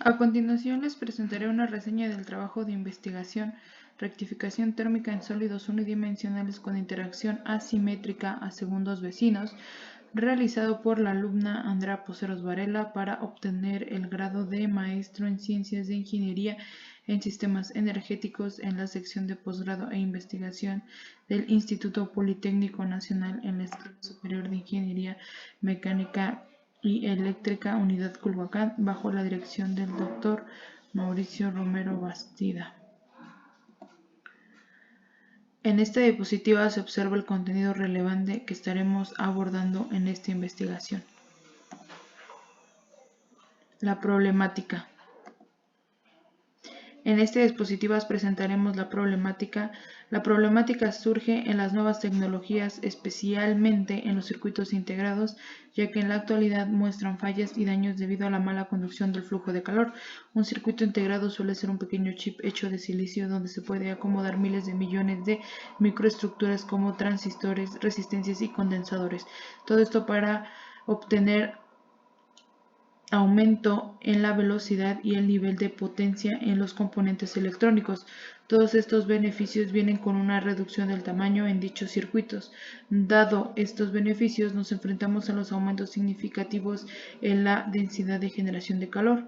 A continuación les presentaré una reseña del trabajo de investigación Rectificación térmica en sólidos unidimensionales con interacción asimétrica a segundos vecinos, realizado por la alumna Andrea Poseros Varela para obtener el grado de maestro en Ciencias de Ingeniería en Sistemas Energéticos en la sección de posgrado e investigación del Instituto Politécnico Nacional en la Escuela Superior de Ingeniería Mecánica y Eléctrica Unidad Culhuacán, bajo la dirección del Dr. Mauricio Romero Bastida. En esta diapositiva se observa el contenido relevante que estaremos abordando en esta investigación. La problemática. En esta diapositiva presentaremos la problemática. La problemática surge en las nuevas tecnologías, especialmente en los circuitos integrados, ya que en la actualidad muestran fallas y daños debido a la mala conducción del flujo de calor. Un circuito integrado suele ser un pequeño chip hecho de silicio donde se puede acomodar miles de millones de microestructuras como transistores, resistencias y condensadores. Todo esto para obtener aumento en la velocidad y el nivel de potencia en los componentes electrónicos. Todos estos beneficios vienen con una reducción del tamaño en dichos circuitos. Dado estos beneficios, nos enfrentamos a los aumentos significativos en la densidad de generación de calor.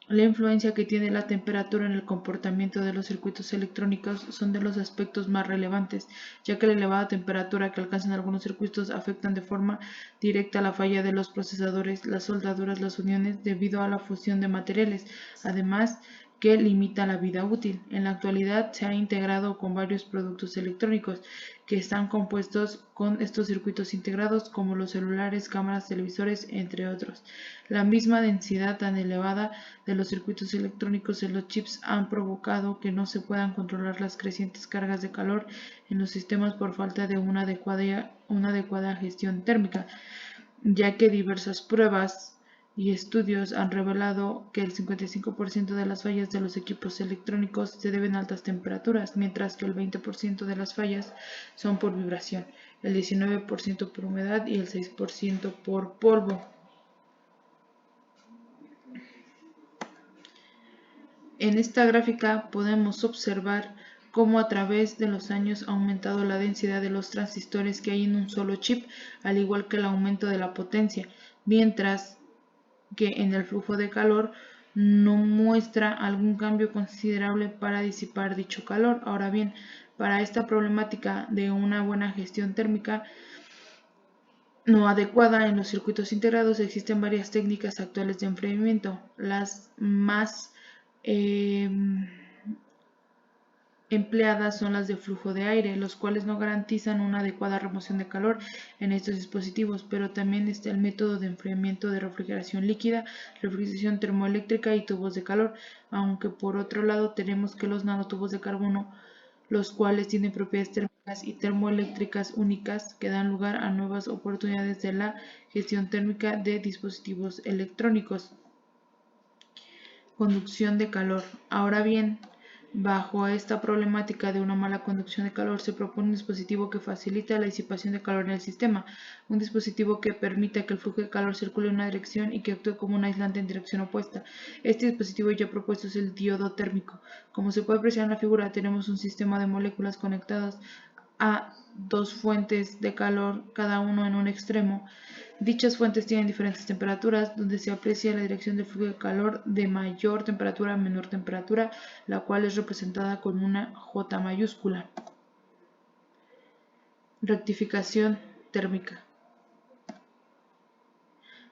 La influencia que tiene la temperatura en el comportamiento de los circuitos electrónicos son de los aspectos más relevantes, ya que la elevada temperatura que alcanzan algunos circuitos afectan de forma directa la falla de los procesadores, las soldaduras, las uniones, debido a la fusión de materiales, además que limita la vida útil. En la actualidad se ha integrado con varios productos electrónicos que están compuestos con estos circuitos integrados, como los celulares, cámaras, televisores, entre otros. La misma densidad tan elevada de los circuitos electrónicos en los chips han provocado que no se puedan controlar las crecientes cargas de calor en los sistemas por falta de una adecuada gestión térmica, ya que diversas pruebas y estudios han revelado que el 55% de las fallas de los equipos electrónicos se deben a altas temperaturas, mientras que el 20% de las fallas son por vibración, el 19% por humedad y el 6% por polvo. En esta gráfica podemos observar cómo a través de los años ha aumentado la densidad de los transistores que hay en un solo chip, al igual que el aumento de la potencia, mientras que en el flujo de calor no muestra algún cambio considerable para disipar dicho calor. Ahora bien, para esta problemática de una buena gestión térmica no adecuada en los circuitos integrados, existen varias técnicas actuales de enfriamiento. Las más empleadas son las de flujo de aire, los cuales no garantizan una adecuada remoción de calor en estos dispositivos, pero también está el método de enfriamiento de refrigeración líquida, refrigeración termoeléctrica y tubos de calor, aunque por otro lado tenemos que los nanotubos de carbono, los cuales tienen propiedades térmicas y termoeléctricas únicas, que dan lugar a nuevas oportunidades de la gestión térmica de dispositivos electrónicos. Conducción de calor. Ahora bien, bajo esta problemática de una mala conducción de calor, se propone un dispositivo que facilita la disipación de calor en el sistema, un dispositivo que permita que el flujo de calor circule en una dirección y que actúe como un aislante en dirección opuesta. Este dispositivo ya propuesto es el diodo térmico. Como se puede apreciar en la figura, tenemos un sistema de moléculas conectadas a dos fuentes de calor, cada uno en un extremo. Dichas fuentes tienen diferentes temperaturas, donde se aprecia la dirección del flujo de calor de mayor temperatura a menor temperatura, la cual es representada con una J mayúscula. Rectificación térmica.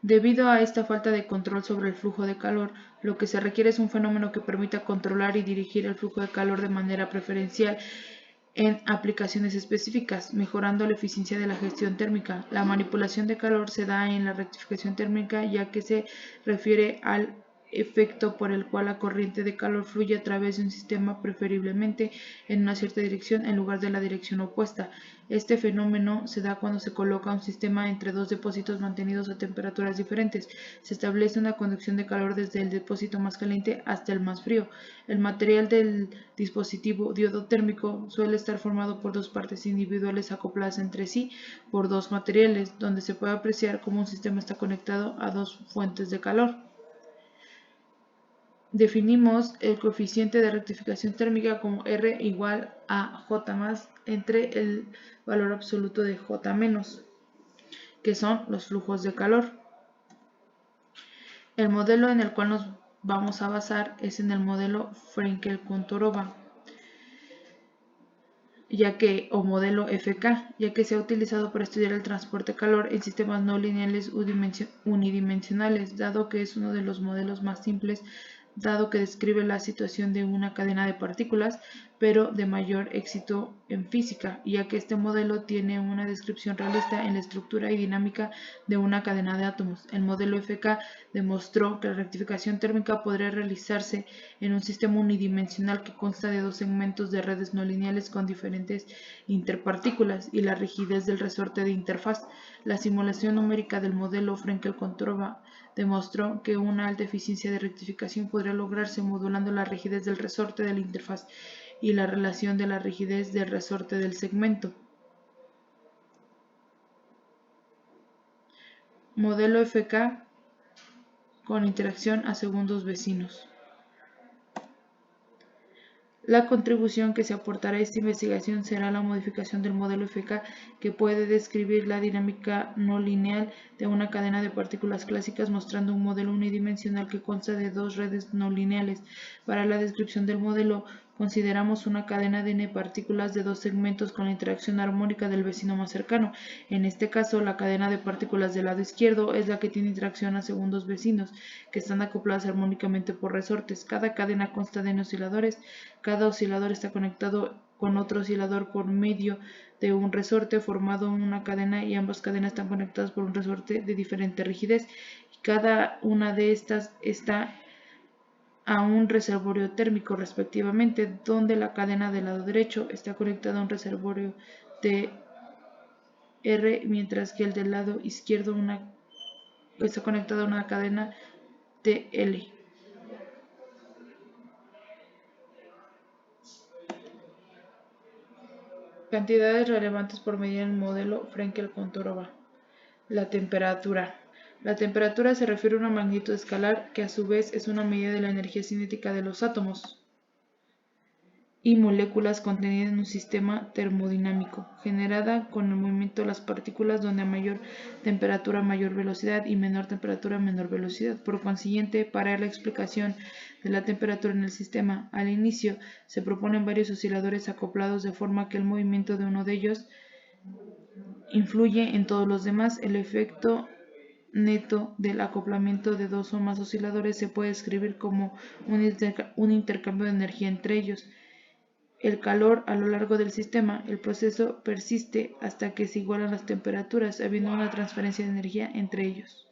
Debido a esta falta de control sobre el flujo de calor, lo que se requiere es un fenómeno que permita controlar y dirigir el flujo de calor de manera preferencial en aplicaciones específicas, mejorando la eficiencia de la gestión térmica. La manipulación de calor se da en la rectificación térmica, ya que se refiere al efecto por el cual la corriente de calor fluye a través de un sistema, preferiblemente en una cierta dirección en lugar de la dirección opuesta. Este fenómeno se da cuando se coloca un sistema entre dos depósitos mantenidos a temperaturas diferentes. Se establece una conducción de calor desde el depósito más caliente hasta el más frío. El material del dispositivo diodo térmico suele estar formado por dos partes individuales acopladas entre sí por dos materiales, donde se puede apreciar cómo un sistema está conectado a dos fuentes de calor. Definimos el coeficiente de rectificación térmica como R igual a J más entre el valor absoluto de J menos, que son los flujos de calor. El modelo en el cual nos vamos a basar es en el modelo Frenkel-Kontorova, o modelo FK, ya que se ha utilizado para estudiar el transporte de calor en sistemas no lineales unidimensionales, dado que es uno de los modelos más simples, dado que describe la situación de una cadena de partículas, pero de mayor éxito en física, ya que este modelo tiene una descripción realista en la estructura y dinámica de una cadena de átomos. El modelo FK demostró que la rectificación térmica podría realizarse en un sistema unidimensional que consta de dos segmentos de redes no lineales con diferentes interpartículas y la rigidez del resorte de interfaz. La simulación numérica del modelo Frenkel-Kontorova demostró que una alta eficiencia de rectificación podría lograrse modulando la rigidez del resorte de la interfaz y la relación de la rigidez del resorte del segmento. Modelo FK con interacción a segundos vecinos. La contribución que se aportará a esta investigación será la modificación del modelo FK, que puede describir la dinámica no lineal de una cadena de partículas clásicas, mostrando un modelo unidimensional que consta de dos redes no lineales. Para la descripción del modelo, consideramos una cadena de n partículas de dos segmentos con la interacción armónica del vecino más cercano. En este caso, la cadena de partículas del lado izquierdo es la que tiene interacción a segundos vecinos, que están acopladas armónicamente por resortes. Cada cadena consta de n osciladores. Cada oscilador está conectado con otro oscilador por medio de un resorte formado en una cadena, y ambas cadenas están conectadas por un resorte de diferente rigidez. Cada una de estas está a un reservorio térmico respectivamente, donde la cadena del lado derecho está conectada a un reservorio de R, mientras que el del lado izquierdo está conectado a una cadena de L. Cantidades relevantes por medir en el modelo Frenkel-Kontorova. La temperatura. La temperatura se refiere a una magnitud escalar que a su vez es una medida de la energía cinética de los átomos y moléculas contenida en un sistema termodinámico, generada con el movimiento de las partículas, donde a mayor temperatura mayor velocidad y menor temperatura menor velocidad. Por consiguiente, para la explicación de la temperatura en el sistema, al inicio se proponen varios osciladores acoplados de forma que el movimiento de uno de ellos influye en todos los demás. El efecto neto del acoplamiento de dos o más osciladores se puede describir como un intercambio de energía entre ellos. El calor a lo largo del sistema, el proceso persiste hasta que se igualan las temperaturas, habiendo una transferencia de energía entre ellos,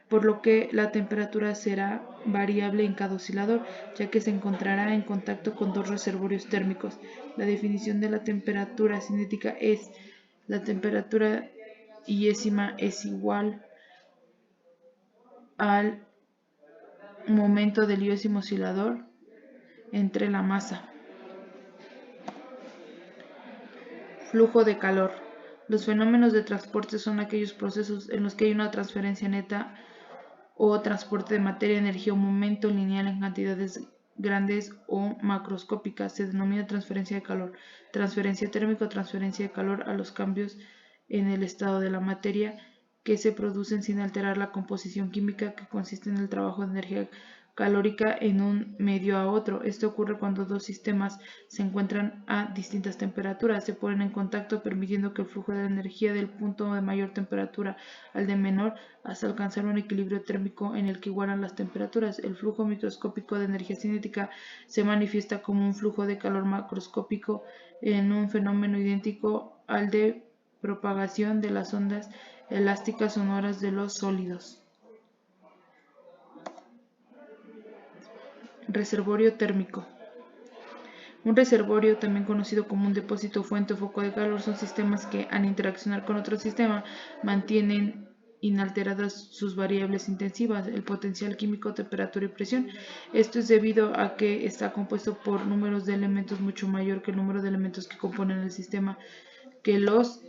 por lo que la temperatura será variable en cada oscilador, ya que se encontrará en contacto con dos reservorios térmicos. La definición de la temperatura cinética es: la temperatura yésima es igual al momento del yésimo oscilador entre la masa. Flujo de calor. Los fenómenos de transporte son aquellos procesos en los que hay una transferencia neta o transporte de materia, energía o momento lineal en cantidades grandes o macroscópicas. Se denomina transferencia de calor, transferencia térmica o transferencia de calor a los cambios en el estado de la materia que se producen sin alterar la composición química, que consiste en el trabajo de energía calórica en un medio a otro. Esto ocurre cuando dos sistemas se encuentran a distintas temperaturas, se ponen en contacto, permitiendo que el flujo de energía del punto de mayor temperatura al de menor, hasta alcanzar un equilibrio térmico en el que igualan las temperaturas. El flujo microscópico de energía cinética se manifiesta como un flujo de calor macroscópico en un fenómeno idéntico al de propagación de las ondas elásticas sonoras de los sólidos. Reservorio térmico. Un reservorio, también conocido como un depósito, fuente o foco de calor, son sistemas que, al interaccionar con otro sistema, mantienen inalteradas sus variables intensivas, el potencial químico, temperatura y presión. Esto es debido a que está compuesto por números de elementos mucho mayor que el número de elementos que componen el sistema que los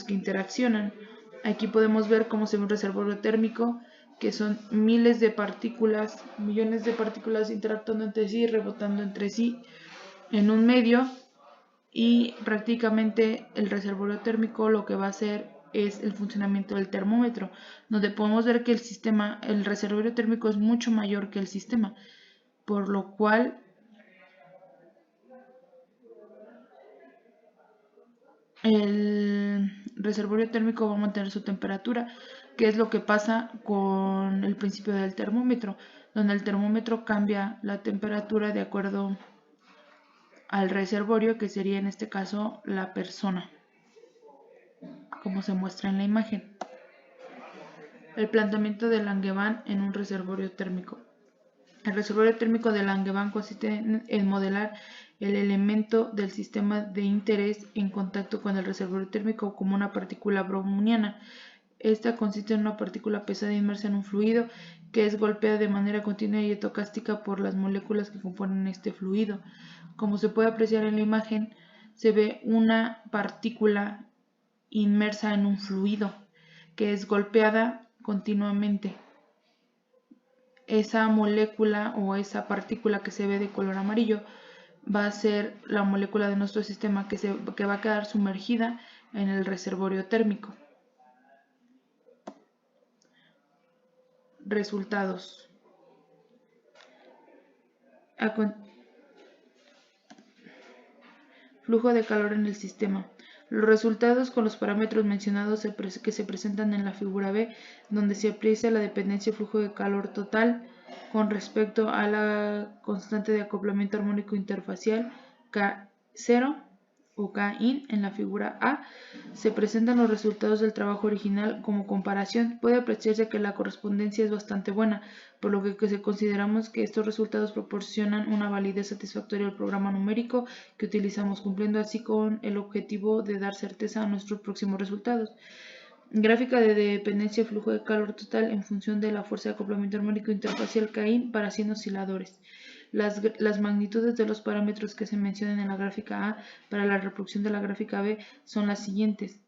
que interaccionan. Aquí podemos ver cómo se ve un reservorio térmico que son miles de partículas, millones de partículas interactuando entre sí, rebotando entre sí en un medio, y prácticamente el reservorio térmico lo que va a hacer es el funcionamiento del termómetro, donde podemos ver que el reservorio térmico es mucho mayor que el sistema, por lo cual el reservorio térmico va a mantener su temperatura, que es lo que pasa con el principio del termómetro, donde el termómetro cambia la temperatura de acuerdo al reservorio, que sería en este caso la persona, como se muestra en la imagen. El planteamiento de Langevin en un reservorio térmico. El reservorio térmico de Langevin consiste en modelar el elemento del sistema de interés en contacto con el reservorio térmico como una partícula browniana. Esta consiste en una partícula pesada inmersa en un fluido que es golpeada de manera continua y estocástica por las moléculas que componen este fluido. Como se puede apreciar en la imagen, se ve una partícula inmersa en un fluido que es golpeada continuamente. Esa molécula o esa partícula que se ve de color amarillo va a ser la molécula de nuestro sistema que va a quedar sumergida en el reservorio térmico. Resultados. Flujo de calor en el sistema. Los resultados con los parámetros mencionados que se presentan en la figura B, donde se aprecia la dependencia de flujo de calor total con respecto a la constante de acoplamiento armónico interfacial K0 o K-in. En la figura A se presentan los resultados del trabajo original. Como comparación, puede apreciarse que la correspondencia es bastante buena, por lo que consideramos que estos resultados proporcionan una validez satisfactoria al programa numérico que utilizamos, cumpliendo así con el objetivo de dar certeza a nuestros próximos resultados. Gráfica de dependencia de flujo de calor total en función de la fuerza de acoplamiento armónico interfacial K-in para 100 osciladores. Las magnitudes de los parámetros que se mencionan en la gráfica A para la reproducción de la gráfica B son las siguientes.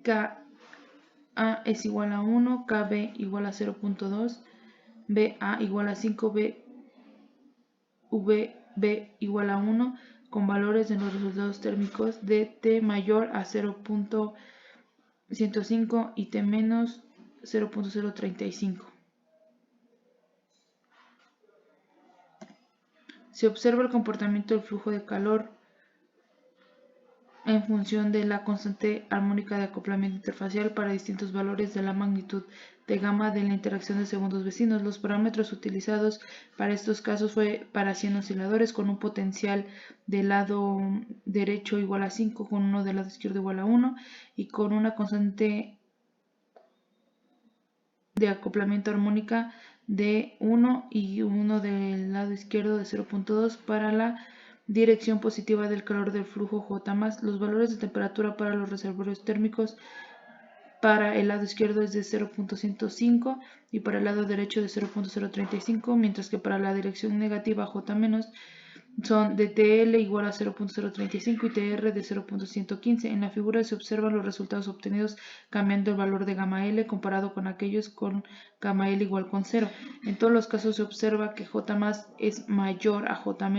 Ka es igual a 1, Kb igual a 0.2, Ba igual a 5, Vb igual a 1, con valores en los resultados térmicos de T mayor a 0.105 y T menos 0.035. Se observa el comportamiento del flujo de calor en función de la constante armónica de acoplamiento interfacial para distintos valores de la magnitud de gamma de la interacción de segundos vecinos. Los parámetros utilizados para estos casos fue para 100 osciladores con un potencial del lado derecho igual a 5, con uno del lado izquierdo igual a 1 y con una constante de acoplamiento armónica de 1 y uno del lado izquierdo de 0.2 para la dirección positiva del calor del flujo J+. Los valores de temperatura para los reservorios térmicos para el lado izquierdo es de 0.105 y para el lado derecho de 0.035, mientras que para la dirección negativa J- son de TL igual a 0.035 y TR de 0.115. En la figura se observan los resultados obtenidos cambiando el valor de gamma L comparado con aquellos con gamma L igual con 0. En todos los casos se observa que J+ es mayor a J-,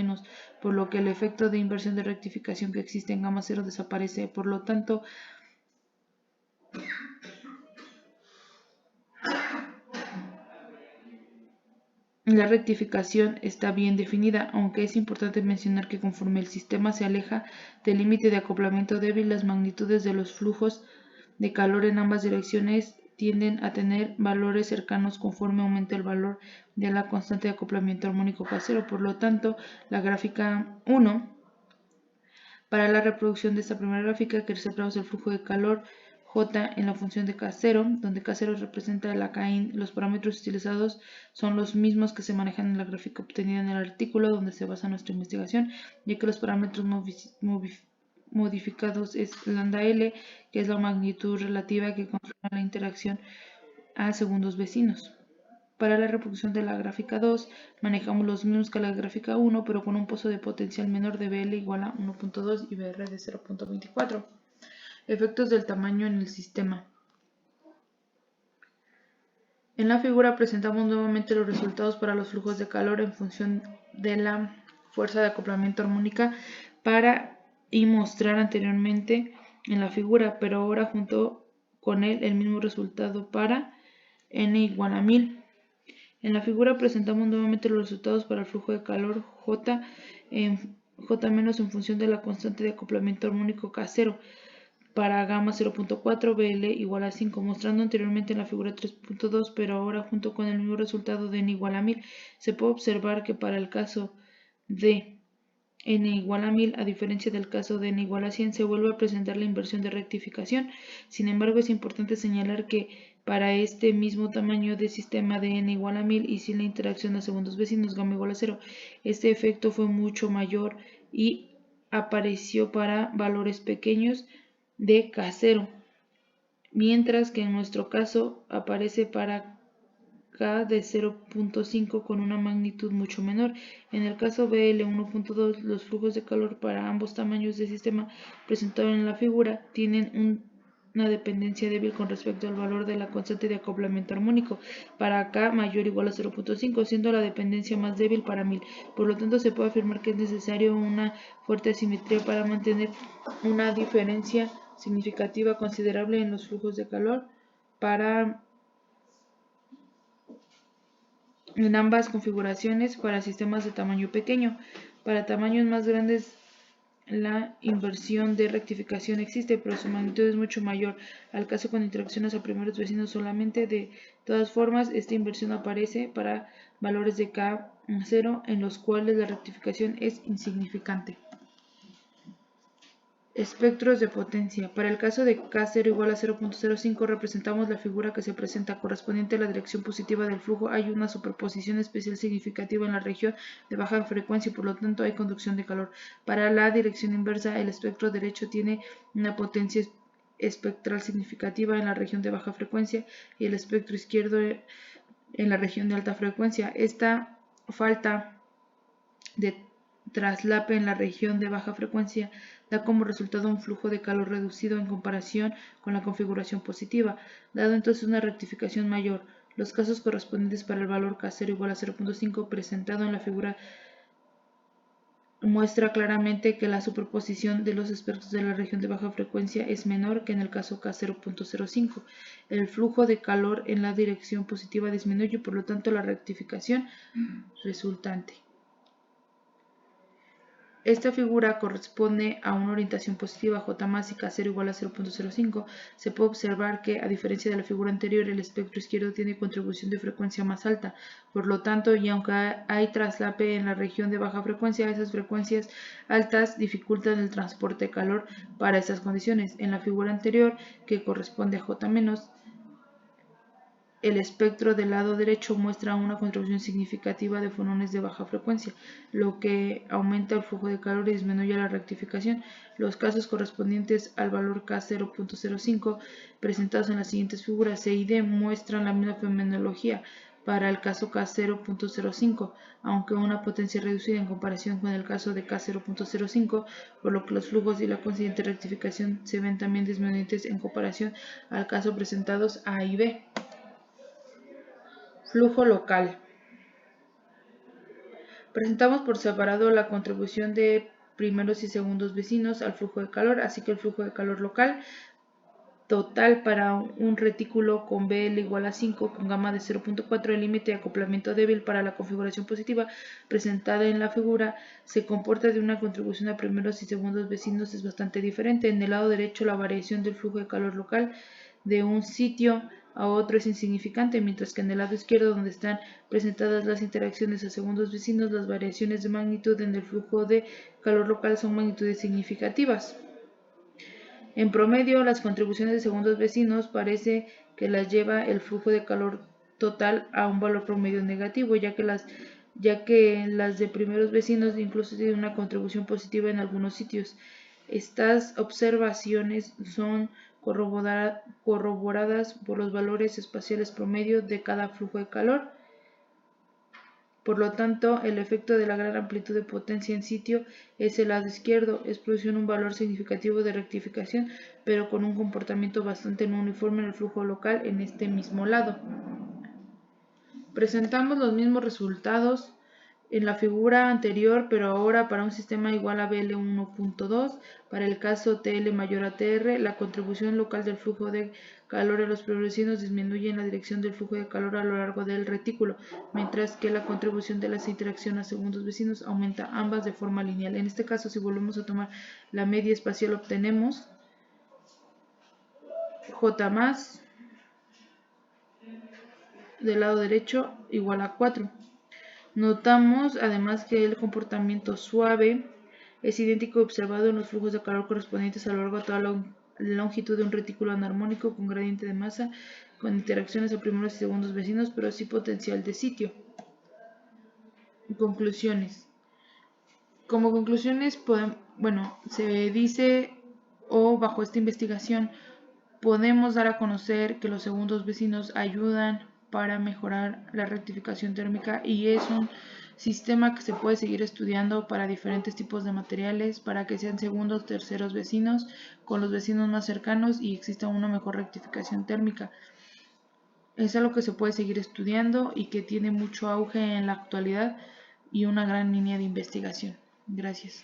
por lo que el efecto de inversión de rectificación que existe en gamma 0 desaparece. Por lo tanto, la rectificación está bien definida, aunque es importante mencionar que conforme el sistema se aleja del límite de acoplamiento débil, las magnitudes de los flujos de calor en ambas direcciones tienden a tener valores cercanos conforme aumenta el valor de la constante de acoplamiento armónico K0. Por lo tanto, la gráfica 1, para la reproducción de esta primera gráfica, que representa el flujo de calor J en la función de K0, donde K0 representa la K-in. Los parámetros utilizados son los mismos que se manejan en la gráfica obtenida en el artículo donde se basa nuestra investigación, ya que los parámetros modificados es lambda L, que es la magnitud relativa que controla la interacción a segundos vecinos. Para la reproducción de la gráfica 2, manejamos los mismos que la gráfica 1, pero con un pozo de potencial menor de BL igual a 1.2 y BR de 0.24. Efectos del tamaño en el sistema. En la figura presentamos nuevamente los resultados para los flujos de calor en función de la fuerza de acoplamiento armónica y mostrar anteriormente en la figura, pero ahora junto con él el mismo resultado para n igual a 1000. En la figura presentamos nuevamente los resultados para el flujo de calor J menos en función de la constante de acoplamiento armónico K0 para gamma 0.4 BL igual a 5, mostrando anteriormente en la figura 3.2, pero ahora junto con el mismo resultado de n igual a 1000. Se puede observar que para el caso de n igual a 1000, a diferencia del caso de n igual a 100, se vuelve a presentar la inversión de rectificación. Sin embargo, es importante señalar que para este mismo tamaño de sistema de n igual a 1000 y sin la interacción a segundos vecinos gamma igual a 0, este efecto fue mucho mayor y apareció para valores pequeños de K0, mientras que en nuestro caso aparece para K de 0.5 con una magnitud mucho menor. En el caso BL 1.2, los flujos de calor para ambos tamaños de sistema presentados en la figura tienen una dependencia débil con respecto al valor de la constante de acoplamiento armónico, para K mayor o igual a 0.5, siendo la dependencia más débil para 1000. Por lo tanto, se puede afirmar que es necesario una fuerte asimetría para mantener una diferencia significativa considerable en los flujos de calor en ambas configuraciones para sistemas de tamaño pequeño. Para tamaños más grandes la inversión de rectificación existe, pero su magnitud es mucho mayor, al caso con interacciones a primeros vecinos solamente. De todas formas, esta inversión aparece para valores de K0 en los cuales la rectificación es insignificante. Espectros de potencia. Para el caso de K0 igual a 0.05 representamos la figura que se presenta correspondiente a la dirección positiva del flujo. Hay una superposición especial significativa en la región de baja frecuencia y por lo tanto hay conducción de calor. Para la dirección inversa, el espectro derecho tiene una potencia espectral significativa en la región de baja frecuencia y el espectro izquierdo en la región de alta frecuencia. Esta falta de traslape en la región de baja frecuencia da como resultado un flujo de calor reducido en comparación con la configuración positiva, dado entonces una rectificación mayor. Los casos correspondientes para el valor K0 igual a 0.5 presentado en la figura muestra claramente que la superposición de los espectros de la región de baja frecuencia es menor que en el caso K0.05. El flujo de calor en la dirección positiva disminuye, por lo tanto la rectificación resultante. Esta figura corresponde a una orientación positiva J más y K0 igual a 0.05. Se puede observar que, a diferencia de la figura anterior, el espectro izquierdo tiene contribución de frecuencia más alta. Por lo tanto, y aunque hay traslape en la región de baja frecuencia, esas frecuencias altas dificultan el transporte de calor para estas condiciones. En la figura anterior, que corresponde a J menos, el espectro del lado derecho muestra una contribución significativa de fonones de baja frecuencia, lo que aumenta el flujo de calor y disminuye la rectificación. Los casos correspondientes al valor K0.05 presentados en las siguientes figuras C y D muestran la misma fenomenología para el caso K0.05, aunque una potencia reducida en comparación con el caso de K0.05, por lo que los flujos y la consiguiente rectificación se ven también disminuyentes en comparación al caso presentados A y B. Flujo local. Presentamos por separado la contribución de primeros y segundos vecinos al flujo de calor, así que el flujo de calor local total para un retículo con BL igual a 5 con gamma de 0.4, el límite de acoplamiento débil para la configuración positiva presentada en la figura se comporta de una contribución a primeros y segundos vecinos es bastante diferente. En el lado derecho la variación del flujo de calor local de un sitio a otro es insignificante, mientras que en el lado izquierdo, donde están presentadas las interacciones a segundos vecinos, las variaciones de magnitud en el flujo de calor local son magnitudes significativas. En promedio, las contribuciones de segundos vecinos parece que las lleva el flujo de calor total a un valor promedio negativo, ya que las de primeros vecinos incluso tienen una contribución positiva en algunos sitios. Estas observaciones son corroboradas por los valores espaciales promedio de cada flujo de calor. Por lo tanto, el efecto de la gran amplitud de potencia en sitio es el lado izquierdo, es producir un valor significativo de rectificación, pero con un comportamiento bastante no uniforme en el flujo local en este mismo lado. Presentamos los mismos resultados en la figura anterior, pero ahora para un sistema igual a BL1.2, para el caso TL mayor a TR, la contribución local del flujo de calor a los vecinos disminuye en la dirección del flujo de calor a lo largo del retículo, mientras que la contribución de las interacciones a segundos vecinos aumenta ambas de forma lineal. En este caso, si volvemos a tomar la media espacial, obtenemos J más del lado derecho igual a 4. Notamos además que el comportamiento suave es idéntico observado en los flujos de calor correspondientes a lo largo de toda la longitud de un retículo anarmónico con gradiente de masa, con interacciones a primeros y segundos vecinos, pero sí potencial de sitio. Conclusiones. Como conclusiones, se dice, o bajo esta investigación, podemos dar a conocer que los segundos vecinos ayudan para mejorar la rectificación térmica y es un sistema que se puede seguir estudiando para diferentes tipos de materiales, para que sean segundos, terceros vecinos, con los vecinos más cercanos y exista una mejor rectificación térmica. Es algo que se puede seguir estudiando y que tiene mucho auge en la actualidad y una gran línea de investigación. Gracias.